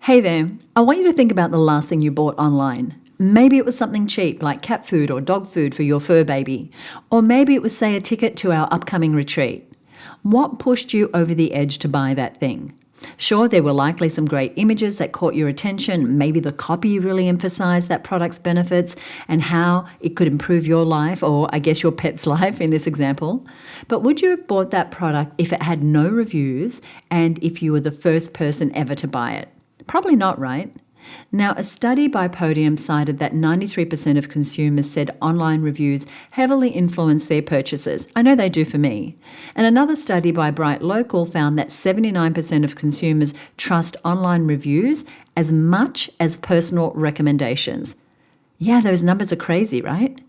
Hey there, I want you to think about the last thing you bought online. Maybe it was something cheap like cat food or dog food for your fur baby. Or maybe it was, say, a ticket to our upcoming retreat. What pushed you over the edge to buy that thing? Sure, there were likely some great images that caught your attention. Maybe the copy really emphasized that product's benefits and how it could improve your life, or I guess your pet's life in this example. But would you have bought that product if it had no reviews and if you were the first person ever to buy it? Probably not, right? Now, a study by Podium cited that 93% of consumers said online reviews heavily influence their purchases. I know they do for me. And another study by Bright Local found that 79% of consumers trust online reviews as much as personal recommendations. Yeah, those numbers are crazy, right?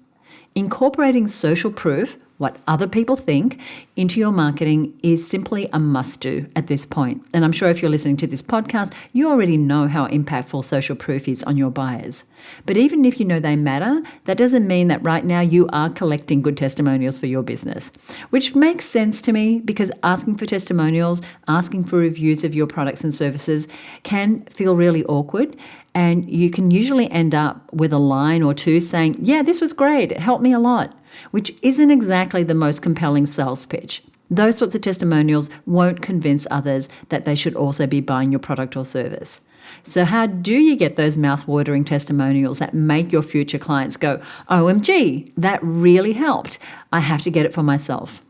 Incorporating social proof, what other people think, into your marketing is simply a must-do at this point. And I'm sure if you're listening to this podcast, you already know how impactful social proof is on your buyers. But even if you know they matter, that doesn't mean that right now you are collecting good testimonials for your business, which makes sense to me because asking for testimonials, asking for reviews of your products and services can feel really awkward. And you can usually end up with a line or two saying, yeah, this was great, it helped me a lot, which isn't exactly the most compelling sales pitch. Those sorts of testimonials won't convince others that they should also be buying your product or service. So how do you get those mouth-watering testimonials that make your future clients go, OMG, that really helped. I have to get it for myself?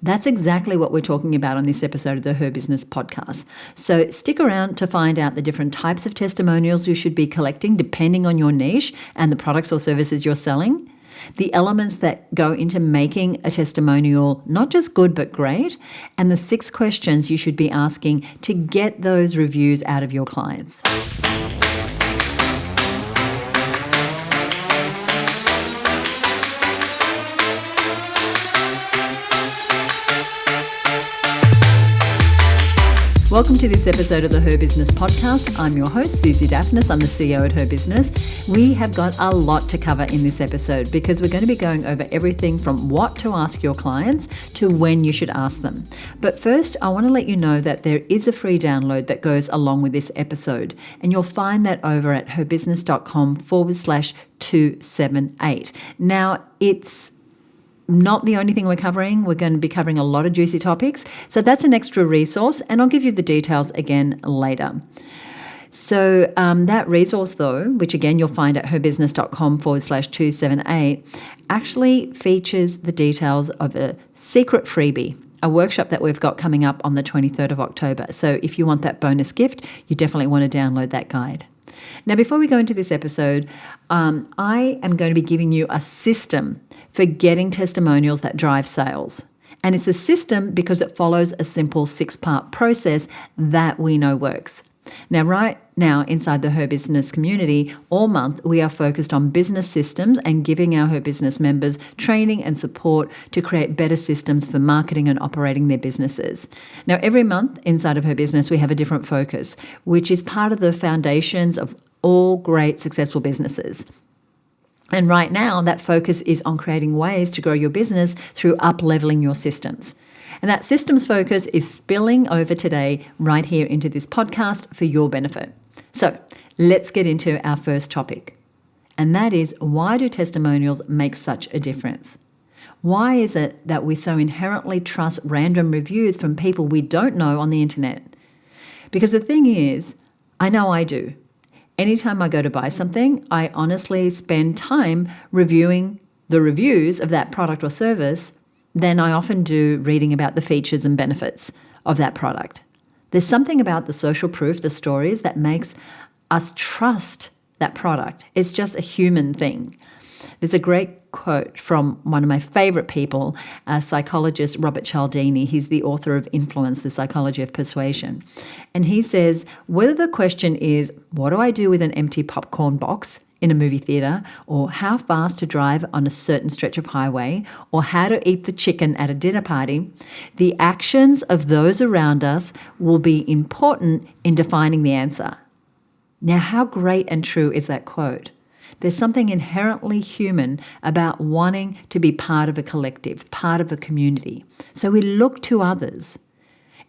That's exactly what we're talking about on this episode of the Her Business podcast. So stick around to find out the different types of testimonials you should be collecting depending on your niche and the products or services you're selling, the elements that go into making a testimonial not just good but great, and the 6 questions you should be asking to get those reviews out of your clients. Welcome to this episode of the Her Business podcast. I'm your host, Susie Daphnis. I'm the CEO at Her Business. We have got a lot to cover in this episode because we're going to be going over everything from what to ask your clients to when you should ask them. But first, I want to let you know that there is a free download that goes along with this episode, and you'll find that over at herbusiness.com/278. Now, it's not the only thing we're covering. We're going to be covering a lot of juicy topics. So that's an extra resource, and I'll give you the details again later. So that resource though, which again you'll find at herbusiness.com/278, actually features the details of a secret freebie, a workshop that we've got coming up on the 23rd of October. So if you want that bonus gift, you definitely want to download that guide. Now, before we go into this episode, I am going to be giving you a system for getting testimonials that drive sales. And it's a system because it follows a simple 6-part process that we know works. Now, right now, inside the Her Business community, all month, we are focused on business systems and giving our Her Business members training and support to create better systems for marketing and operating their businesses. Now, every month inside of Her Business, we have a different focus, which is part of the foundations of all great successful businesses. And right now, that focus is on creating ways to grow your business through up-leveling your systems. And that systems focus is spilling over today right here into this podcast for your benefit. So let's get into our first topic. And that is, why do testimonials make such a difference? Why is it that we so inherently trust random reviews from people we don't know on the internet? Because the thing is, I know I do. Anytime I go to buy something, I honestly spend time reviewing the reviews of that product or service than I often do reading about the features and benefits of that product. There's something about the social proof, the stories, that makes us trust that product. It's just a human thing. There's a great quote from one of my favorite people, psychologist Robert Cialdini. He's the author of Influence, The Psychology of Persuasion. And he says, whether the question is, what do I do with an empty popcorn box in a movie theater, or how fast to drive on a certain stretch of highway, or how to eat the chicken at a dinner party, the actions of those around us will be important in defining the answer. Now, how great and true is that quote? There's something inherently human about wanting to be part of a collective, part of a community. So we look to others.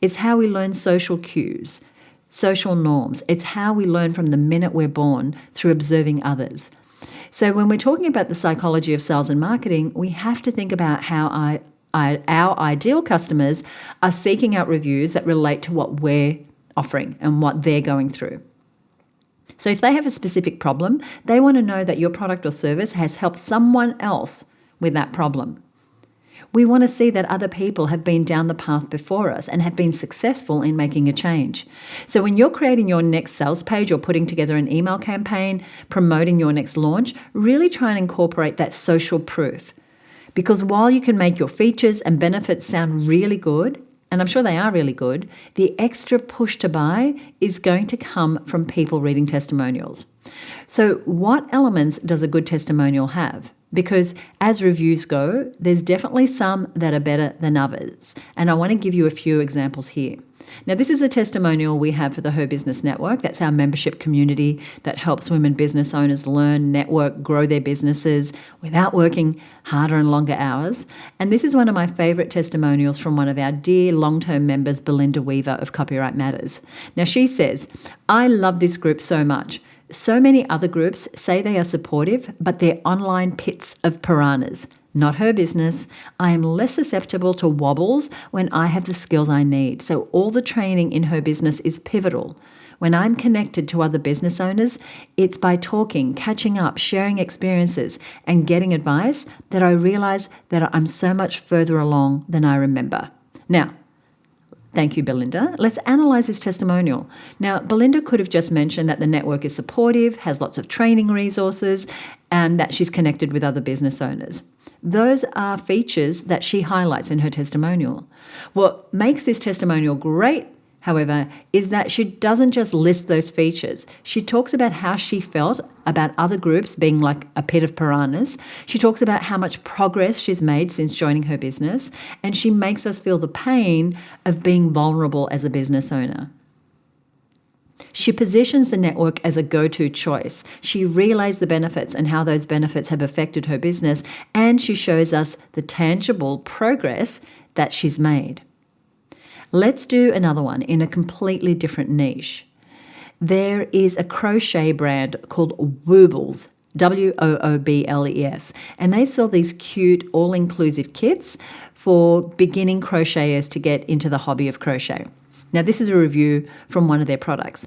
It's how we learn social cues. social norms. It's how we learn from the minute we're born through observing others. So when we're talking about the psychology of sales and marketing, we have to think about how our ideal customers are seeking out reviews that relate to what we're offering and what they're going through. So if they have a specific problem, they want to know that your product or service has helped someone else with that problem. We want to see that other people have been down the path before us and have been successful in making a change. So when you're creating your next sales page or putting together an email campaign, promoting your next launch, really try and incorporate that social proof. Because while you can make your features and benefits sound really good, and I'm sure they are really good, the extra push to buy is going to come from people reading testimonials. So what elements does a good testimonial have? Because as reviews go, there's definitely some that are better than others. And I want to give you a few examples here. Now, this is a testimonial we have for the Her Business Network. That's our membership community that helps women business owners learn, network, grow their businesses without working harder and longer hours. And this is one of my favorite testimonials from one of our dear long-term members, Belinda Weaver of Copyright Matters. Now, she says, "I love this group so much. So many other groups say they are supportive, but they're online pits of piranhas. Not her business. I am less susceptible to wobbles when I have the skills I need. So all the training in her business is pivotal. When I'm connected to other business owners, it's by talking, catching up, sharing experiences, and getting advice that I realize that I'm so much further along than I remember." Now, thank you, Belinda. Let's analyze this testimonial. Now, Belinda could have just mentioned that the network is supportive, has lots of training resources, and that she's connected with other business owners. Those are features that she highlights in her testimonial. What makes this testimonial great, however, is that she doesn't just list those features. She talks about how she felt about other groups being like a pit of piranhas. She talks about how much progress she's made since joining her business, and she makes us feel the pain of being vulnerable as a business owner. She positions the network as a go-to choice. She relays the benefits and how those benefits have affected her business, and she shows us the tangible progress that she's made. Let's do another one in a completely different niche. There is a crochet brand called Woobles, Woobles, and they sell these cute all-inclusive kits for beginning crocheters to get into the hobby of crochet. Now, this is a review from one of their products.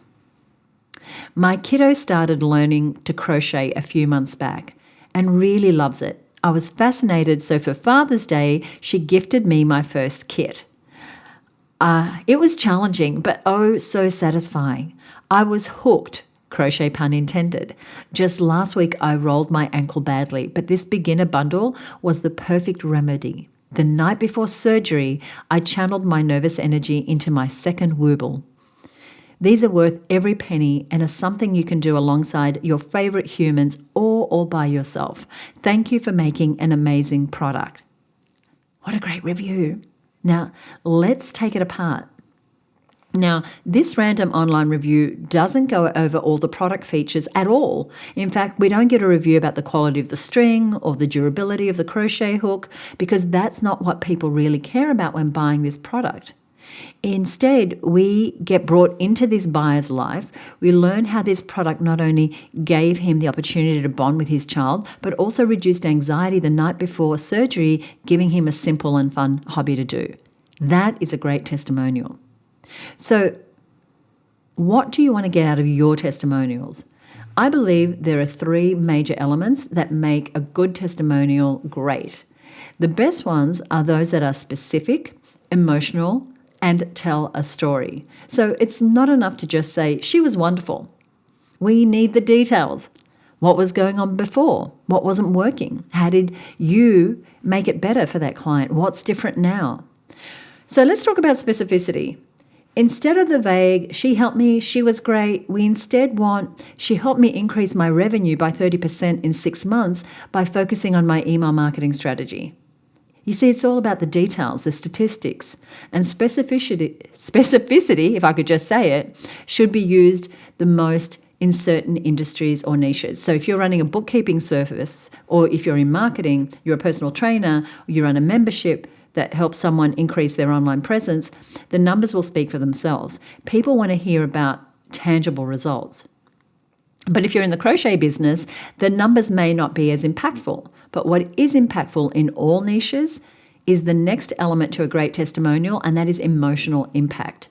"My kiddo started learning to crochet a few months back and really loves it. I was fascinated, so for Father's Day, she gifted me my first kit. It was challenging, but oh, so satisfying. I was hooked, crochet pun intended. Just last week, I rolled my ankle badly, but this beginner bundle was the perfect remedy. The night before surgery, I channeled my nervous energy into my second Wooble. These are worth every penny and are something you can do alongside your favorite humans or all by yourself. Thank you for making an amazing product." What a great review. Now, let's take it apart. Now, this random online review doesn't go over all the product features at all. In fact, we don't get a review about the quality of the string or the durability of the crochet hook because that's not what people really care about when buying this product. Instead, we get brought into this buyer's life. We learn how this product not only gave him the opportunity to bond with his child, but also reduced anxiety the night before surgery, giving him a simple and fun hobby to do. That is a great testimonial. So, what do you want to get out of your testimonials? I believe there are 3 major elements that make a good testimonial great. The best ones are those that are specific, emotional, and tell a story. So it's not enough to just say, "She was wonderful." We need the details. What was going on before? What wasn't working? How did you make it better for that client? What's different now? So let's talk about specificity. Instead of the vague, "She helped me, she was great," we instead want, "She helped me increase my revenue by 30% in 6 months by focusing on my email marketing strategy." You see, it's all about the details, the statistics, and specificity, if I could just say it, should be used the most in certain industries or niches. So if you're running a bookkeeping service, or if you're in marketing, you're a personal trainer, or you run a membership that helps someone increase their online presence, the numbers will speak for themselves. People want to hear about tangible results. But if you're in the crochet business, the numbers may not be as impactful. But what is impactful in all niches is the next element to a great testimonial, and that is emotional impact.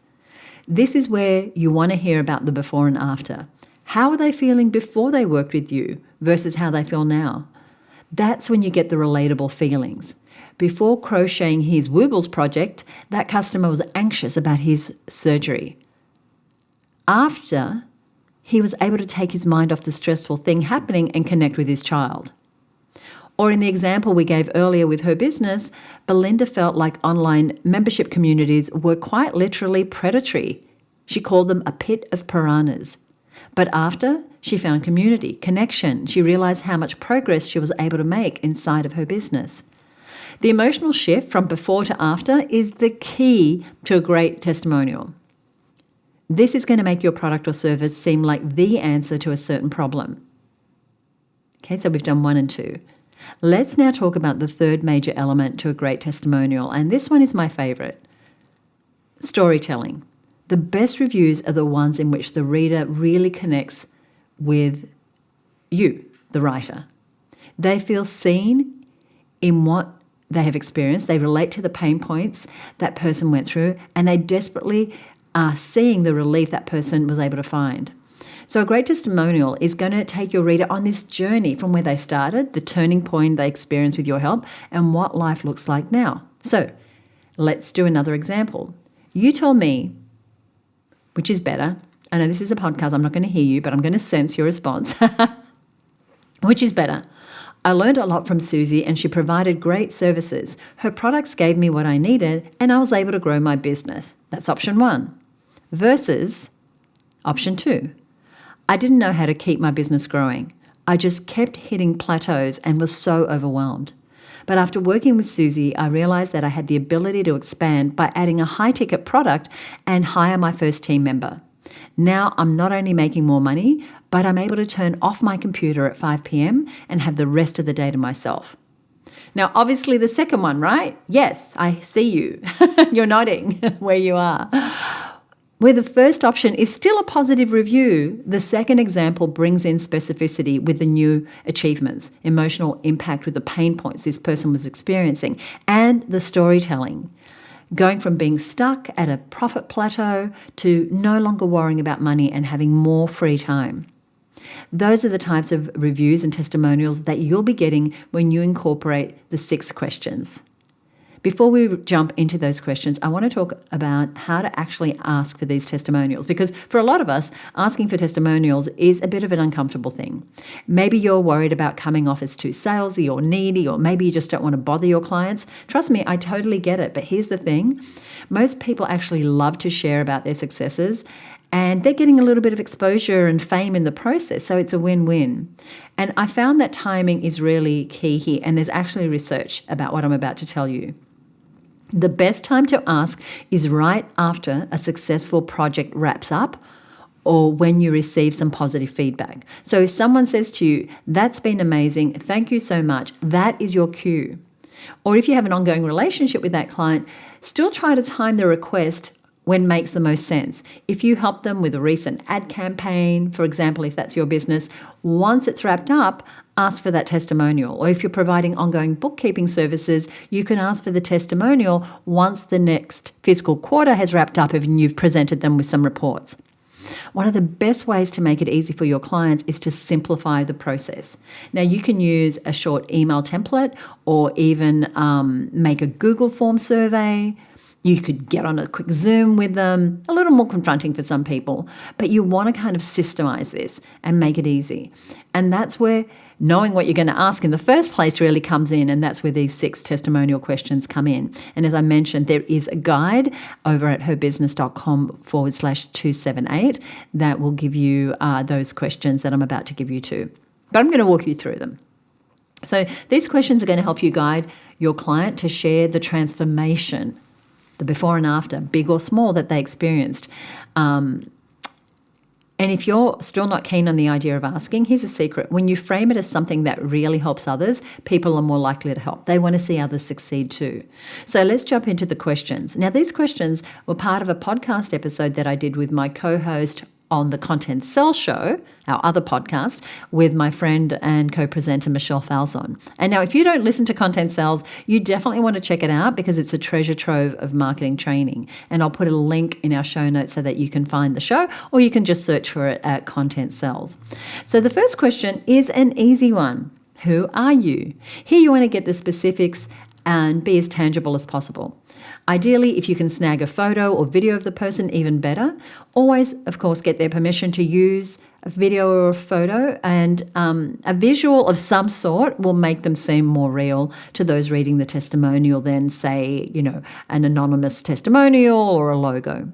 This is where you want to hear about the before and after. How are they feeling before they worked with you versus how they feel now? That's when you get the relatable feelings. Before crocheting his Woobles project, that customer was anxious about his surgery. After, he was able to take his mind off the stressful thing happening and connect with his child. Or in the example we gave earlier with her business, Belinda felt like online membership communities were quite literally predatory. She called them a pit of piranhas. But after, she found community, connection. She realized how much progress she was able to make inside of her business. The emotional shift from before to after is the key to a great testimonial. This is going to make your product or service seem like the answer to a certain problem. Okay, so we've done 1 and 2. Let's now talk about the third major element to a great testimonial, and this one is my favorite. Storytelling. The best reviews are the ones in which the reader really connects with you, the writer. They feel seen in what they have experienced. They relate to the pain points that person went through, and they desperately are seeing the relief that person was able to find. So a great testimonial is going to take your reader on this journey from where they started, the turning point they experienced with your help, and what life looks like now. So let's do another example. You tell me which is better. I know this is a podcast, I'm not going to hear you, but I'm going to sense your response. Which is better? I learned a lot from Susie and she provided great services. Her products gave me what I needed and I was able to grow my business. That's option 1. Versus option 2. I didn't know how to keep my business growing. I just kept hitting plateaus and was so overwhelmed. But after working with Susie, I realized that I had the ability to expand by adding a high-ticket product and hire my first team member. Now I'm not only making more money, but I'm able to turn off my computer at 5 p.m. and have the rest of the day to myself. Now, obviously the second one, right? Yes, I see you. You're nodding where you are. Where the first option is still a positive review, the second example brings in specificity with the new achievements, emotional impact with the pain points this person was experiencing, and the storytelling. Going from being stuck at a profit plateau to no longer worrying about money and having more free time. Those are the types of reviews and testimonials that you'll be getting when you incorporate the 6 questions. Before we jump into those questions, I want to talk about how to actually ask for these testimonials, because for a lot of us, asking for testimonials is a bit of an uncomfortable thing. Maybe you're worried about coming off as too salesy or needy, or maybe you just don't want to bother your clients. Trust me, I totally get it. But here's the thing. Most people actually love to share about their successes, and they're getting a little bit of exposure and fame in the process, so it's a win-win. And I found that timing is really key here, and there's actually research about what I'm about to tell you. The best time to ask is right after a successful project wraps up or when you receive some positive feedback. So if someone says to you, "That's been amazing, thank you so much," that is your cue. Or if you have an ongoing relationship with that client, still try to time the request when makes the most sense. If you help them with a recent ad campaign, for example, if that's your business, once it's wrapped up, ask for that testimonial. Or if you're providing ongoing bookkeeping services, you can ask for the testimonial once the next fiscal quarter has wrapped up and you've presented them with some reports. One of the best ways to make it easy for your clients is to simplify the process. Now, you can use a short email template or even make a Google form survey. You could get on a quick Zoom with them, a little more confronting for some people, but you want to kind of systemize this and make it easy. And that's where knowing what you're going to ask in the first place really comes in, and that's where these 6 testimonial questions come in. And as I mentioned, there is a guide over at herbusiness.com/278 that will give you those questions that I'm about to give you too. But I'm going to walk you through them. So these questions are going to help you guide your client to share the transformation, the before and after, big or small, that they experienced And if you're still not keen on the idea of asking, here's a secret. When you frame it as something that really helps others, people are more likely to help. They want to see others succeed too. So let's jump into the questions. Now, these questions were part of a podcast episode that I did with my co-host on the Content Sell Show, our other podcast, with my friend and co-presenter Michelle Falzon. And now, if you don't listen to Content Sells, you definitely want to check it out because it's a treasure trove of marketing training. And I'll put a link in our show notes so that you can find the show, or you can just search for it at Content Sells. So the first question is an easy one. Who are you? Here you want to get the specifics and be as tangible as possible. Ideally, if you can snag a photo or video of the person, even better. Always, of course, get their permission to use a video or a photo, and a visual of some sort will make them seem more real to those reading the testimonial than, say, an anonymous testimonial or a logo.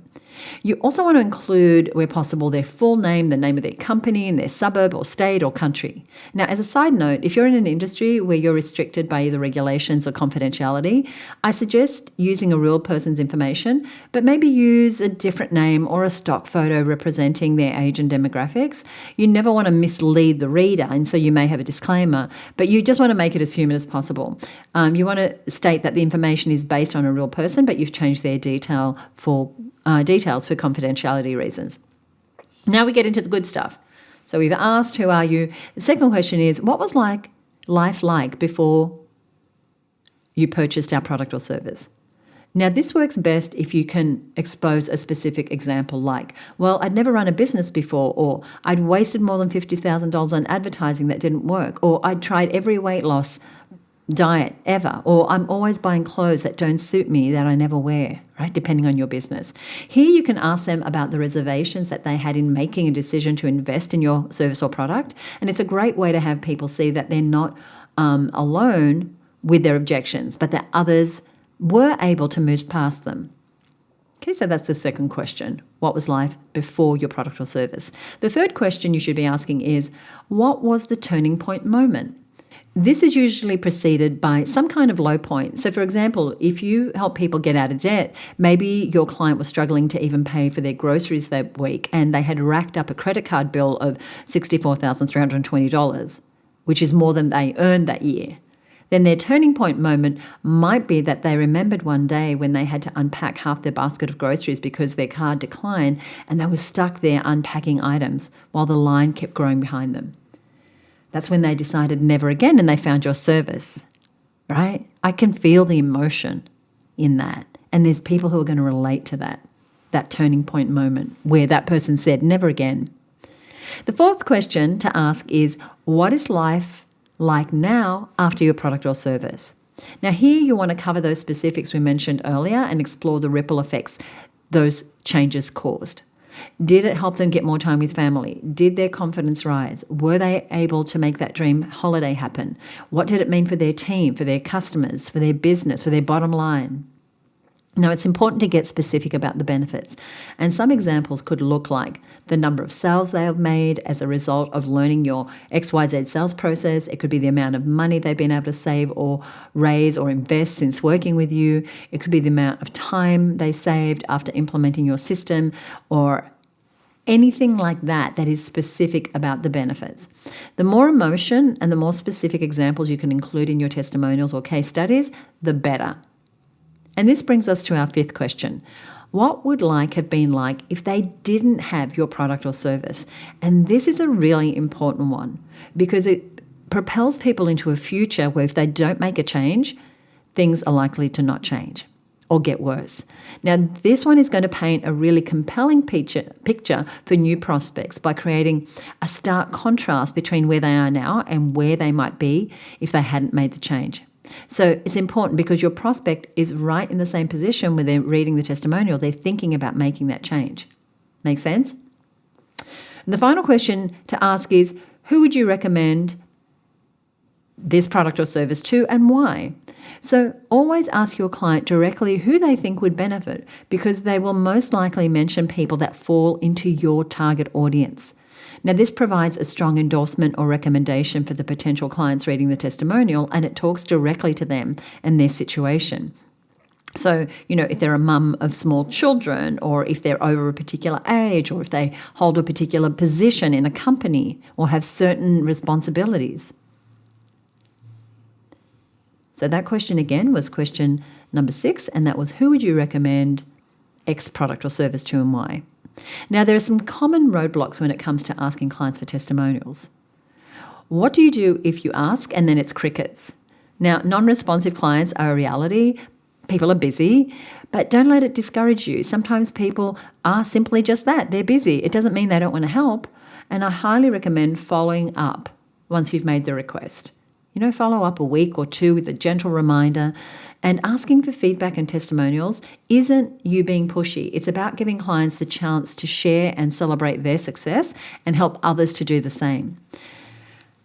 You also want to include, where possible, their full name, the name of their company, and their suburb or state or country. Now, as a side note, if you're in an industry where you're restricted by either regulations or confidentiality, I suggest using a real person's information, but maybe use a different name or a stock photo representing their age and demographics. You never want to mislead the reader, and so you may have a disclaimer, but you just want to make it as human as possible. You want to state that the information is based on a real person, but you've changed their details for confidentiality reasons. Now we get into the good stuff. So we've asked, who are you? The second question is, what was life like before you purchased our product or service? Now, this works best if you can expose a specific example like, well, I'd never run a business before, or I'd wasted more than $50,000 on advertising that didn't work, or I'd tried every weight loss diet ever, or I'm always buying clothes that don't suit me that I never wear, right? Depending on your business. Here you can ask them about the reservations that they had in making a decision to invest in your service or product. And it's a great way to have people see that they're not alone with their objections, but that others were able to move past them. Okay, so that's the second question. What was life before your product or service? The third question you should be asking is, what was the turning point moment? This is usually preceded by some kind of low point. So, for example, if you help people get out of debt, maybe your client was struggling to even pay for their groceries that week and they had racked up a credit card bill of $64,320, which is more than they earned that year. Then their turning point moment might be that they remembered one day when they had to unpack half their basket of groceries because their card declined and they were stuck there unpacking items while the line kept growing behind them. That's when they decided never again and they found your service, right? I can feel the emotion in that. And there's people who are going to relate to that turning point moment where that person said never again. The fourth question to ask is, what is life like now after your product or service? Now here you want to cover those specifics we mentioned earlier and explore the ripple effects those changes caused. Did it help them get more time with family? Did their confidence rise? Were they able to make that dream holiday happen? What did it mean for their team, for their customers, for their business, for their bottom line? Now, it's important to get specific about the benefits. And some examples could look like the number of sales they have made as a result of learning your XYZ sales process. It could be the amount of money they've been able to save or raise or invest since working with you. It could be the amount of time they saved after implementing your system, or anything like that is specific about the benefits. The more emotion and the more specific examples you can include in your testimonials or case studies, the better. And this brings us to our fifth question. What would life have been like if they didn't have your product or service? And this is a really important one because it propels people into a future where if they don't make a change, things are likely to not change or get worse. Now, this one is going to paint a really compelling picture for new prospects by creating a stark contrast between where they are now and where they might be if they hadn't made the change. So it's important because your prospect is right in the same position when they're reading the testimonial. They're thinking about making that change. Make sense? And the final question to ask is, who would you recommend this product or service to and why? So always ask your client directly who they think would benefit because they will most likely mention people that fall into your target audience. Now, this provides a strong endorsement or recommendation for the potential clients reading the testimonial, and it talks directly to them and their situation. So, if they're a mum of small children, or if they're over a particular age, or if they hold a particular position in a company or have certain responsibilities. So that question again was question number 6, and that was, who would you recommend X product or service to and why? Now, there are some common roadblocks when it comes to asking clients for testimonials. What do you do if you ask and then it's crickets? Now, non-responsive clients are a reality. People are busy, but don't let it discourage you. Sometimes people are simply just that. They're busy. It doesn't mean they don't want to help. And I highly recommend following up once you've made the request. Follow up a week or 2 with a gentle reminder. And asking for feedback and testimonials isn't you being pushy. It's about giving clients the chance to share and celebrate their success and help others to do the same.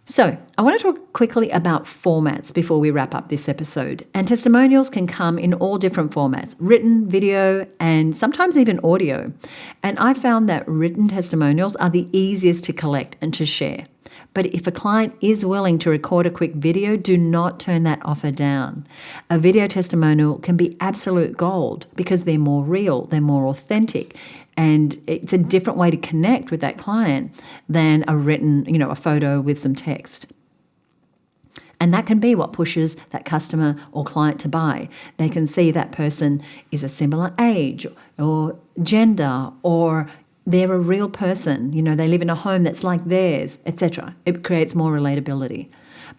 So I want to talk quickly about formats before we wrap up this episode. And testimonials can come in all different formats, written, video, and sometimes even audio. And I found that written testimonials are the easiest to collect and to share. But if a client is willing to record a quick video, do not turn that offer down. A video testimonial can be absolute gold because they're more real, they're more authentic, and it's a different way to connect with that client than a written, a photo with some text. And that can be what pushes that customer or client to buy. They can see that person is a similar age or gender, or they're a real person, they live in a home that's like theirs, etc. It creates more relatability.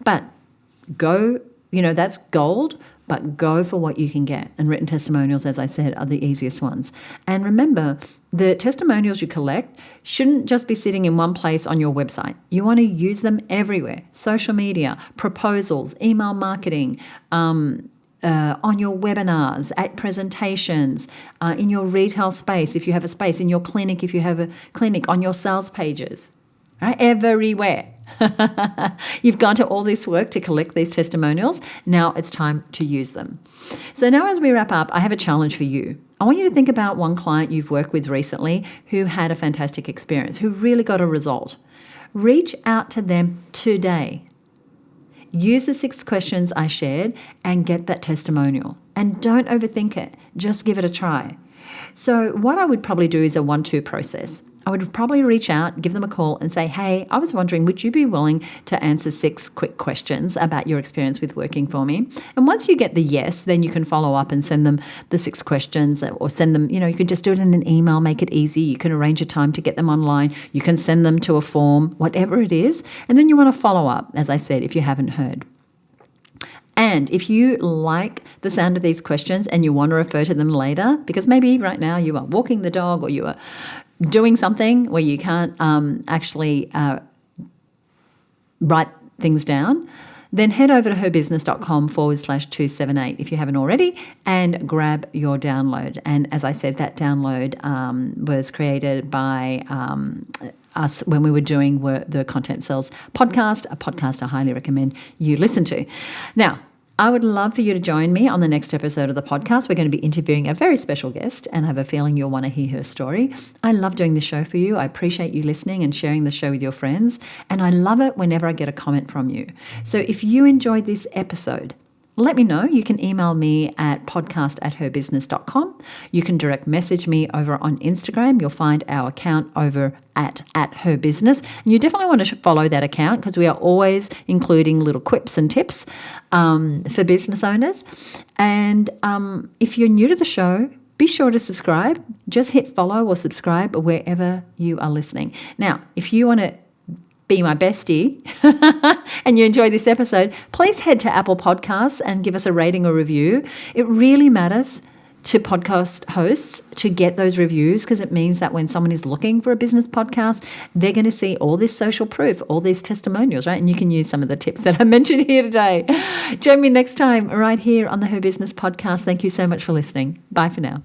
But go, that's gold, but go for what you can get. And written testimonials, as I said, are the easiest ones. And remember, the testimonials you collect shouldn't just be sitting in one place on your website. You want to use them everywhere. Social media, proposals, email marketing, on your webinars, at presentations, in your retail space, if you have a space, in your clinic, if you have a clinic, on your sales pages, right? Everywhere. You've gone to all this work to collect these testimonials. Now it's time to use them. So now as we wrap up, I have a challenge for you. I want you to think about one client you've worked with recently who had a fantastic experience, who really got a result. Reach out to them today. Use the 6 questions I shared and get that testimonial. And don't overthink it. Just give it a try. So what I would probably do is a 1-2 process. I would probably reach out, give them a call and say, hey, I was wondering, would you be willing to answer 6 quick questions about your experience with working for me? And once you get the yes, then you can follow up and send them the 6 questions, or send them, you can just do it in an email, make it easy. You can arrange a time to get them online. You can send them to a form, whatever it is. And then you want to follow up, as I said, if you haven't heard. And if you like the sound of these questions and you want to refer to them later, because maybe right now you are walking the dog or you are doing something where you can't actually write things down, then head over to herbusiness.com/278 if you haven't already, and grab your download. And as I said, that download was created by us when we were doing the Content Sells podcast, a podcast I highly recommend you listen to. Now, I would love for you to join me on the next episode of the podcast. We're going to be interviewing a very special guest, and I have a feeling you'll want to hear her story. I love doing the show for you. I appreciate you listening and sharing the show with your friends, and I love it whenever I get a comment from you. So if you enjoyed this episode, let me know. You can email me at podcast@herbusiness.com. You can direct message me over on Instagram. You'll find our account over at herbusiness. And you definitely want to follow that account because we are always including little quips and tips for business owners. And if you're new to the show, be sure to subscribe. Just hit follow or subscribe wherever you are listening. Now, if you want to be my bestie and you enjoy this episode, please head to Apple Podcasts and give us a rating or review. It really matters to podcast hosts to get those reviews, because it means that when someone is looking for a business podcast, they're going to see all this social proof, all these testimonials, right? And you can use some of the tips that I mentioned here today. Join me next time right here on the Her Business podcast. Thank you so much for listening. Bye for now.